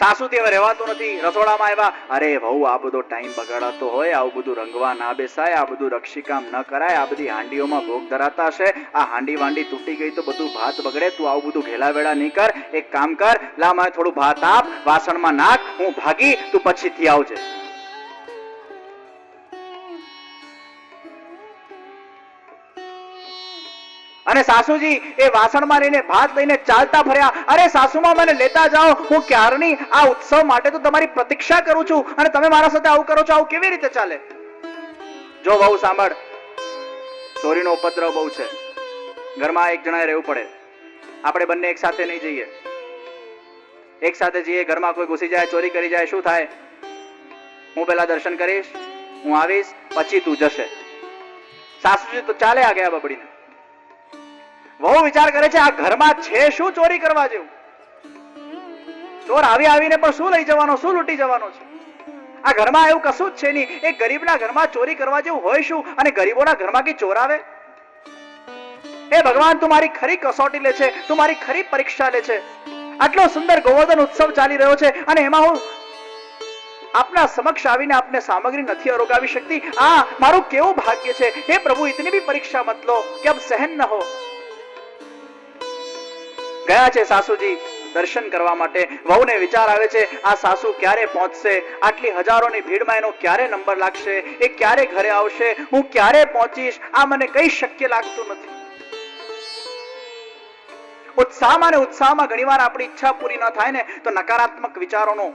સાસુથી હવે રહેવાતું નથી. રસોડામાં આવ્યા, અરે વહુ આ બધો ટાઈમ બગાડાતો હોય, આવું બધું રંગવા ના બેસાય, આ બધું રક્ષિકામ ન કરાય, આ બધી હાંડીઓમાં ભોગ ધરાતા હશે, આ હાંડી વાંડી તૂટી ગઈ તો બધું ભાત બગડે, તું આવું બધું ઘેલા વેળા નહીં કર. એક કામ કર, લા મને થોડું ભાત આપ, વાસણમાં નાખ, હું ભાગી, તું પછીથી આવજે. અને સાસુજી એ વાસણમાં લઈને ભાત લઈને ચાલતા ફર્યા. અરે સાસુમાં મને લેતા જાઓ, હું ક્યારની આ ઉત્સવ માટે તો તમારી પ્રતીક્ષા કરું છું અને તમે મારા સાથે આવું કરો છો, આવું કેવી રીતે ચાલે? જો બહુ સાંભળ, ચોરીનો ઉપદ્રવ બહુ છે, ઘરમાં એક જણાએ રહેવું પડે. આપણે બંને એક સાથે નહીં જઈએ. એક સાથે જઈએ, ઘરમાં કોઈ ઘૂસી જાય, ચોરી કરી જાય, શું થાય? હું પેલા દર્શન કરીશ, હું આવીશ, પછી તું જશે. સાસુજી તો ચાલે આ ગયા બબડીને. બહુ વિચાર કરે છે, આ ઘરમાં છે શું ચોરી કરવા જેવું? ચોર આવી આવીને પણ શું લઈ જવાનો, શું લૂંટી જવાનો છે? આ ઘરમાં એવું કશું જ છે નહીં. એક ગરીબના ઘરમાં ચોરી કરવા જેવું હોય શું? અને ગરીબોના ઘરમાં કે ચોર આવે? એ ભગવાન, તું મારી ખરી કસોટી લે છે, તું મારી ખરી પરીક્ષા લે છે. આટલો સુંદર ગોવર્ધન ઉત્સવ ચાલી રહ્યો છે અને એમાં હું આપના સમક્ષ આવીને આપને સામગ્રી નથી અરોગાવી શકતી. આ મારું કેવું ભાગ્ય છે. હે પ્રભુ, ઇતની બી પરીક્ષા મત લો કે અબ સહન ન હો. ગયા છે સાસુજી દર્શન કરવા માટે. વહુને વિચાર આવે છે, આ સાસુ ક્યારે પહોંચશે? આટલી હજારોની ભીડમાં એનો ક્યારે નંબર લાગશે? એ ક્યારે ઘરે આવશે? હું ક્યારે પહોંચીશ? આ મને કઈ શક્ય લાગતું નથી. ઉત્સાહમાં ને ઉત્સાહમાં ઘણીવાર આપણી ઈચ્છા પૂરી ન થાય ને તો નકારાત્મક વિચારોનું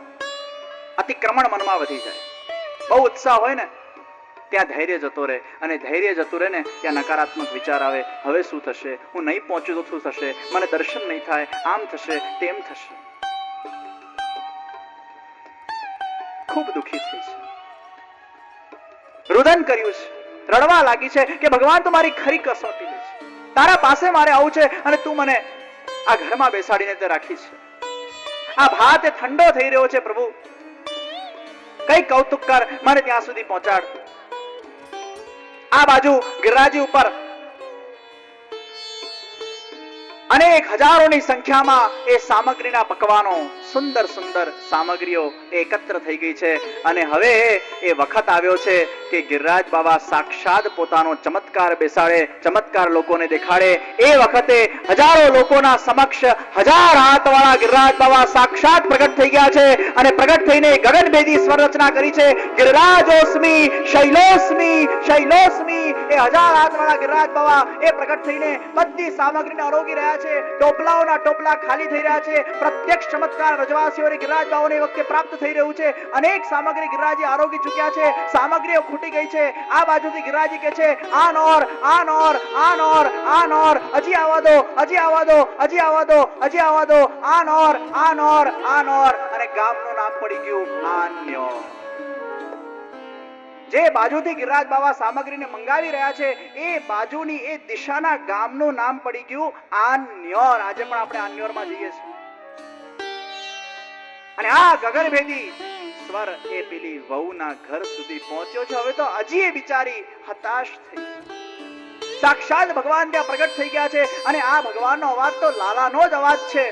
અતિક્રમણ મનમાં વધી જાય. બહુ ઉત્સાહ હોય ને ત્યાં ધૈર્ય જતો રહે, અને ધૈર્ય જતું રહે ને ત્યાં નકારાત્મક વિચાર આવે. હવે શું થશે? હું નહીં પહોંચ્યું તો શું થશે? મને દર્શન નહીં થાય, આમ થશે, તેમ થશે. ખૂબ દુઃખી થઈ છે, રુદન કર્યું છે, રડવા લાગી છે કે ભગવાન તું મારી ખરી કસોટી લે છે. તારા પાસે મારે આવું છે અને તું મને આ ઘરમાં બેસાડીને તે રાખી છે. આ ભાત એ ઠંડો થઈ રહ્યો છે પ્રભુ, કઈ કૌતુક કર, મને ત્યાં સુધી પહોંચાડ. આ બાજુ ગિરિરાજી ઉપર અનેક હજારોની સંખ્યામાં એ સામગ્રીના પકવાનો, સુંદર સુંદર સામગ્રીઓ એકત્ર થઈ ગઈ છે. અને હવે એ વખત આવ્યો છે કે ગિરિરાજ બાબા સાક્ષાત પોતાનો ચમત્કાર બેસાડે, ચમત્કાર લોકોને દેખાડે. એ વખતે હજારો લોકોના સમક્ષ 1000 હાથવાળા ગિરિરાજ બાબા સાક્ષાત પ્રગટ થઈ ગયા છે અને પ્રગટ થઈને ગગનભેદી સ્વર રચના કરી છે. ગિરિરાજોસ્મી શૈલોસ્મી શૈલોસ્મી. એ 1000 હાથવાળા ગિરિરાજ બાબા એ પ્રગટ થઈને બધી સામગ્રીને આરોગી રહ્યા છે. ટોપલાઓના ટોપલા ખાલી થઈ રહ્યા છે. પ્રત્યક્ષ ચમત્કાર રજવાસીઓને ગિરિરાજ બાવાને વખતે પ્રાપ્ત થઈ રહ્યું છે. અનેક સામગ્રી ગિરિરાજી આરોગી ચૂક્યા છે. સામગ્રીઓ ખૂટી ગઈ છે. આ બાજુથી ગિરિરાજી કહે છે, આનોર આનોર આનોર આનોર, હજી આવવા દો, હજી આવવા દો, હજી આવવા દો, હજી આવવા દો, આનોર આનોર આનોર. અને ગામનું નામ પડી ગયું આન્યો. જે બાજુથી ગિરિરાજ બાબા સામગ્રીને મંગાવી રહ્યા છે એ બાજુની એ દિશાના ગામનું નામ પડી ગયું આન્યોર. આજે પણ આપણે આન્યોરમાં જઈએ છીએ. અને આ ગગનભેદી સ્વર એ પેલી વહુના ઘર સુધી પહોંચ્યો છે. હવે તો હજી એ બિચારી હતાશ થઈ. સાક્ષાત ભગવાન ત્યાં પ્રગટ થઈ ગયા છે અને આ ભગવાનનો અવાજ તો લાલાનો જ અવાજ છે.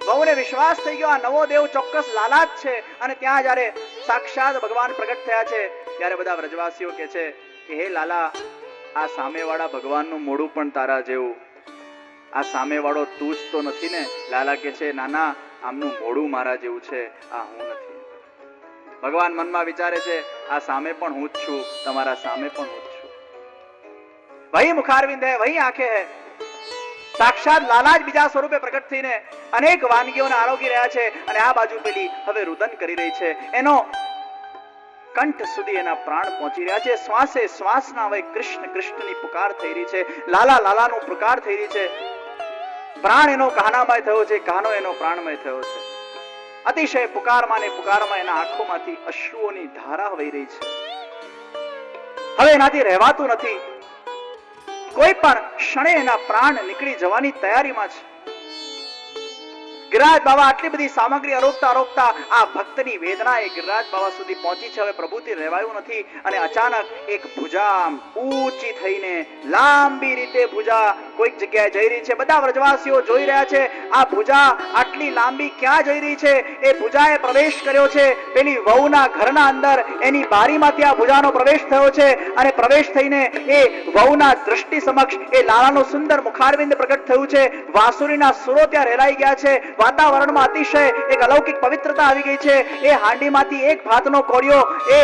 વહુને વિશ્વાસ થઈ ગયો, આ નવો દેવ ચોક્કસ લાલા જ છે. અને ત્યાં જયારે સાક્ષાત ભગવાન પ્રગટ થયા છે ત્યારે બધા વ્રજવાસીઓ કહે છે કે હે લાલા, આ સામેવાળા ભગવાનનું મોઢું પણ તારા જેવું. આ સામેવાળો તું જ તો નથી ને? લાલા કહે છે, નાના, આમનું મોઢું મારા જેવું છે, આ હું નથી. ભગવાન મનમાં વિચારે છે, આ સામે પણ હું જ છું, તમારા સામે પણ હું જ છું. વહી મુખારવિંદ હે, વહી આંખે હે. સાક્ષાત લાલા જ બીજા સ્વરૂપે પ્રગટ થઈને અનેક વાનગીઓને આરોગી રહ્યા છે. અને આ બાજુ પેલી હવે રુદન કરી રહી છે. એનો કંઠ સુધી એના પ્રાણ પહોંચી રહ્યા છે. શ્વાસે શ્વાસના હવે કૃષ્ણ કૃષ્ણની પુકાર થઈ રહી છે. લાલા લાલાનું પુકાર થઈ રહી છે. પ્રાણ એનો કહાનામય થયો છે, કહાનો એનો પ્રાણમય થયો છે. અતિશય પુકારમાં ને પુકારમાં એના આંખોમાંથી અશ્રુઓની ધારા વહી રહી છે. હવે એનાથી રહેવાતું નથી. કોઈ પણ ક્ષણે એના પ્રાણ નીકળી જવાની તૈયારીમાં છે. ગિરિરાજ બાબા આટલી બધી સામગ્રી અરોગતા આ ભક્તની વેદના એ ગિરિરાજ બાબા સુધી પહોંચી છે. હવે પ્રભુથી રહેવાયું નથી અને અચાનક એક ભુજા ઊંચી થઈને લાંબી રીતે ભુજા કોઈક જગ્યાએ જઈ રહી છે. બધા વ્રજવાસીઓ જોઈ રહ્યા છે આ ભુજા આટલી લાંબી ક્યાં જઈ રહી છે. એ ભુજાએ પ્રવેશ કર્યો છે પેલી વહુના ઘરના અંદર. એની બારીમાંથી આ ભુજાનો પ્રવેશ થયો છે અને પ્રવેશ થઈને એ વહુના દ્રષ્ટિ સમક્ષ એ લાલાનું સુંદર મુખારવિંદ પ્રગટ થયું છે. વાંસુરીના સુરો ત્યાં રેલાઈ ગયા છે. વાતાવરણમાં અતિશય એક અલૌકિક પવિત્રતા આવી ગઈ છે. એ હાંડીમાંથી એક ભાતનો કોળિયો એ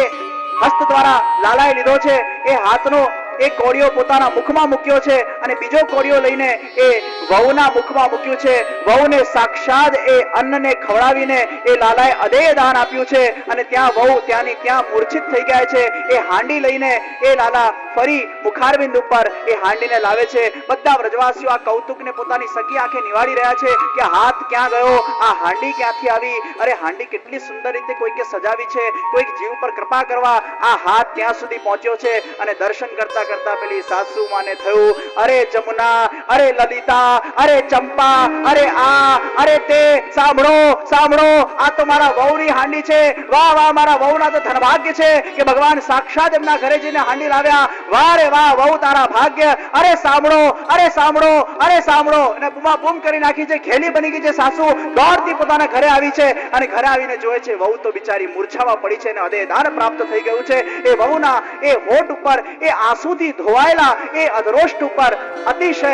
હસ્ત દ્વારા લાલાએ લીધો છે. એ હાથનો એક કોળિયો પોતાના મુખમાં મૂક્યો છે અને બીજો કોળિયો લઈને એ વહુના મુખમાં મૂક્યું છે. વહુને સાક્ષાત એ અન્નને ખવડાવીને એ લાલાએ અદેય દાન આપ્યું છે અને ત્યાં વહુ ત્યાંની ત્યાં મૂર્છિત થઈ ગયા છે. એ હાંડી લઈને એ લાલા ફરી મુખારવિંદ ઉપર એ હાંડીને લાવે છે. બધા વ્રજવાસીઓ આ કૌતુકને પોતાની સગી આંખે નિહાળી રહ્યા છે કે હાથ ક્યાં ગયો, આ હાંડી ક્યાંથી આવી. અરે હાંડી કેટલી સુંદર રીતે કોઈકે સજાવી છે. કોઈક જીવ પર કૃપા કરવા આ હાથ ત્યાં સુધી પહોંચ્યો છે અને દર્શન કરતા કરતા પેલી સાસુ માને થયું, અરે જમુના, અરે લલિતા, અરે ચંપા, અરે આ, અરે તે, સાંભળો સાંભળો, આ તો મારા વહુની હાંડી છે. વાહ વાહ, મારા વહુના તો ધનભાગ્ય છે કે ભગવાન સાક્ષાત એમના ઘરે જઈને હાંડી લાવ્યા. વાહ રે વાહ વહુ, તારા ભાગ્ય. અરે સાંભળો, અરે સાંભળો, અરે સાંભળો. અને બૂમા બૂમ કરી નાખી છે. ઘેલી બની ગઈ છે સાસુ. દોડતી પોતાના ઘરે આવી છે અને ઘરે આવીને જોવે છે વહુ તો બિચારી મૂર્છામાં પડી છે અને હૃદય દાન પ્રાપ્ત થઈ ગયું છે. એ વહુના એ હોઠ ઉપર એ આંસુથી ધોવાયેલા એ અધરોષ્ટ ઉપર અતિશય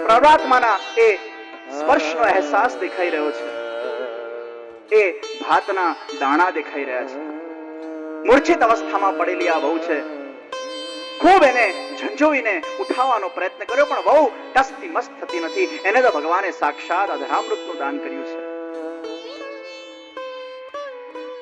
પરમાત્માના એ સ્પર્શનો અહેસાસ દેખાઈ રહ્યો છે. એ ભાતના દાણા દેખાઈ રહ્યા છે. મૂર્છિત અવસ્થામાં પડેલી આ વહુ છે. ખૂબ એને ઝંઝોવીને ઉઠાવવાનો પ્રયત્ન કર્યો પણ વહુ ટસતી મસ્ત થતી નથી. એને તો ભગવાને સાક્ષાત અધરામૃતનું દાન કર્યું છે.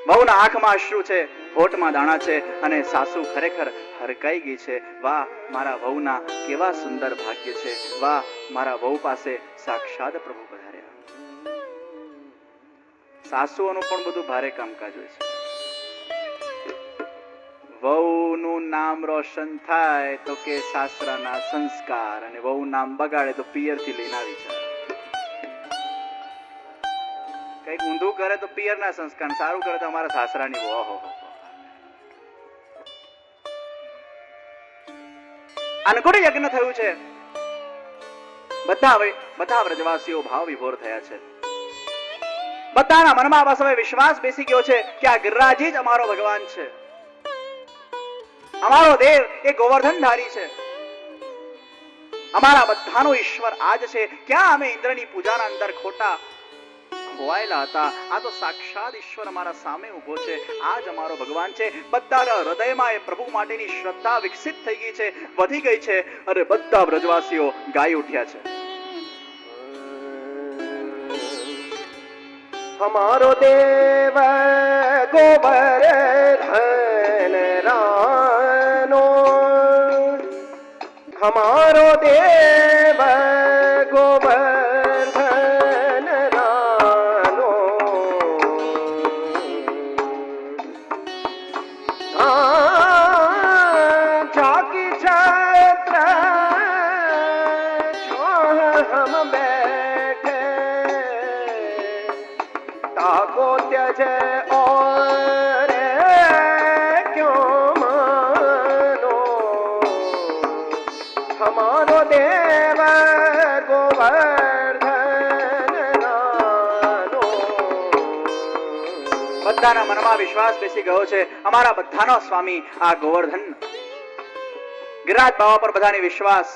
વહુના આંખમાં અશ્રુ છે, હોઠમાં દાણા છે અને સાસુ ખરેખર હરકાઈ ગઈ છે. વાહ, મારા વહુના કેવા સુંદર ભાગ્ય છે. વાહ, મારા વહુ પાસે સાક્ષાત પ્રભુ પધાર્યા. સાસુઓનું પણ બધું ભારે કામકાજ હોય છે. વહુનું નામ રોશન થાય તો કે સાસરાના સંસ્કાર, અને વહુ નામ બગાડે તો પિયરથી લઈને આવી જાય. કઈક ઊંધું કરે તો પિયરના સંસ્કાર, સારું કરે તો અમારા સાસરાની વહુ. ઓહો, અન્નકૂટ યજ્ઞ થયું છે. બધા વ્રજવાસીઓ ભાવ વિભોર થયા છે. બધાના મનમાં બસ હવે વિશ્વાસ બેસી ગયો છે કે આ ગિરિરાજી જ અમારો ભગવાન છે, અમારો દેવ એ ગોવર્ધનધારી છે, અમારા બધાનો ઈશ્વર આજ છે. ક્યાં અમે ઇન્દ્રની પૂજાના અંદર ખોટા ખોવાયેલા હતા. આ તો સાક્ષાત ઈશ્વર અમારા સામે ઉભો છે. આજ અમારો ભગવાન છે. બધાના હૃદયમાં એ પ્રભુ માટેની શ્રદ્ધા વિકસિત થઈ ગઈ છે, વધી ગઈ છે અને બધા વ્રજવાસીઓ ગાઈ ઉઠ્યા છે. हमारो देव गोवर्धन रानो, हमारो देव गोवर्धन रानो, झाकी छत्र हम बैठे ताको त्यज और क्यों मानो, हमारो देव गोवर्धन रानो. બધાના મનમાં વિશ્વાસ બેસી ગયો છે. અમારા બધાનો સ્વામી આ ગોવર્ધન. ગિરિરાજ બાબા પર બધાને વિશ્વાસ.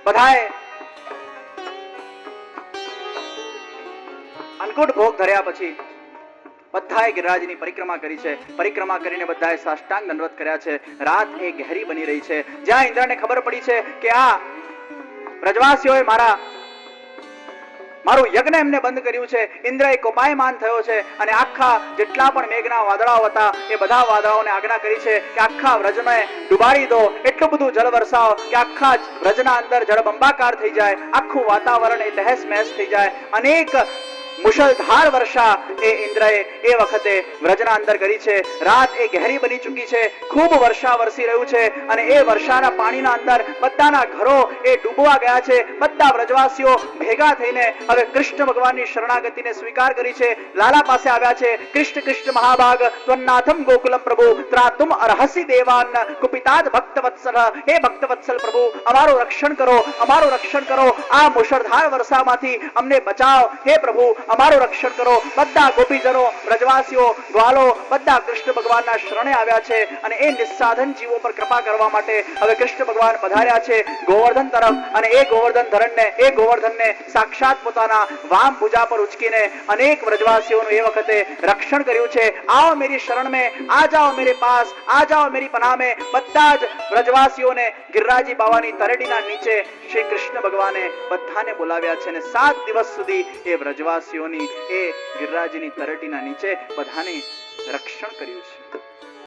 બધાએ અન્નકૂટ ભોગ ધર્યા પછી બધાએ ગિરિરાજની પરિક્રમા કરી છે. પરિક્રમા કરીને બધાએ સાષ્ટાંગ દંડવત કર્યા છે. રાત એ ગહેરી બની રહી છે. જ્યાં ઇન્દ્રને ખબર પડી છે કે આ વ્રજવાસીઓએ મારું યજ્ઞ એમને બંધ કર્યું છે, ઇન્દ્ર એ કોપાયમાન થયો છે અને આખા જેટલા પણ મેઘના વાદળાઓ હતા એ બધા વાદળાઓને આજ્ઞા કરી છે કે આખા વ્રજને ડુબાડી દો, એટલું બધું જળ વરસાવો કે આખા વ્રજના અંદર જળબંબાકાર થઈ જાય, આખું વાતાવરણ એ તહેસ મહેસ થઈ જાય. અનેક મુશળધાર વર્ષા એ ઇન્દ્રએ એ વખતે વ્રજના અંદર કરી છે. રાત એ ગહેરી બની ચૂકી છે, ખૂબ વર્ષા વરસી રહ્યું છે અને એ વર્ષાના પાણીના અંદર બધાના ઘરો એ ડૂબવા ગયા છે. બધા વ્રજવાસીઓ ભેગા થઈને હવે કૃષ્ણ ભગવાનની શરણાગતિને સ્વીકાર કરી છે. લાલા પાસે આવ્યા છે. કૃષ્ણ કૃષ્ણ મહાભાગ ત્વન્નાથમ ગોકુલમ પ્રભુ ત્રાતુમ અર્હસી દેવાન કુપિતાદ ભક્તવત્સલ. હે ભક્તવત્સલ પ્રભુ, અમારું રક્ષણ કરો, અમારું રક્ષણ કરો. આ મુશળધાર વર્ષામાંથી અમને બચાવ. હે પ્રભુ, અમારું રક્ષણ કરો. બધા ગોપીજનો, વ્રજવાસીઓ, ગ્વાલો બધા કૃષ્ણ ભગવાનના શરણે આવ્યા છે અને એ નિસ્સાધન જીવો પર કૃપા કરવા માટે હવે કૃષ્ણ ભગવાન પધાર્યા છે ગોવર્ધન તરફ. અને એ ગોવર્ધનને સાક્ષાત પોતાના વામ ભુજા પર ઉચકીને અનેક વ્રજવાસીઓનું એ વખતે રક્ષણ કર્યું છે. आओ मेरी शरण में, आ जाओ मेरे पास, आ जाओ मेरी पनाह में. બધા જ વ્રજવાસીઓને ગિરિરાજી બાવાની તરડીના નીચે શ્રી કૃષ્ણ ભગવાને બધાને બોલાવ્યા છે અને 7 દિવસ સુધી એ વ્રજવાસીઓની એ ગિરિરાજીની તરડીના નીચે બધાને રક્ષણ કર્યું છે.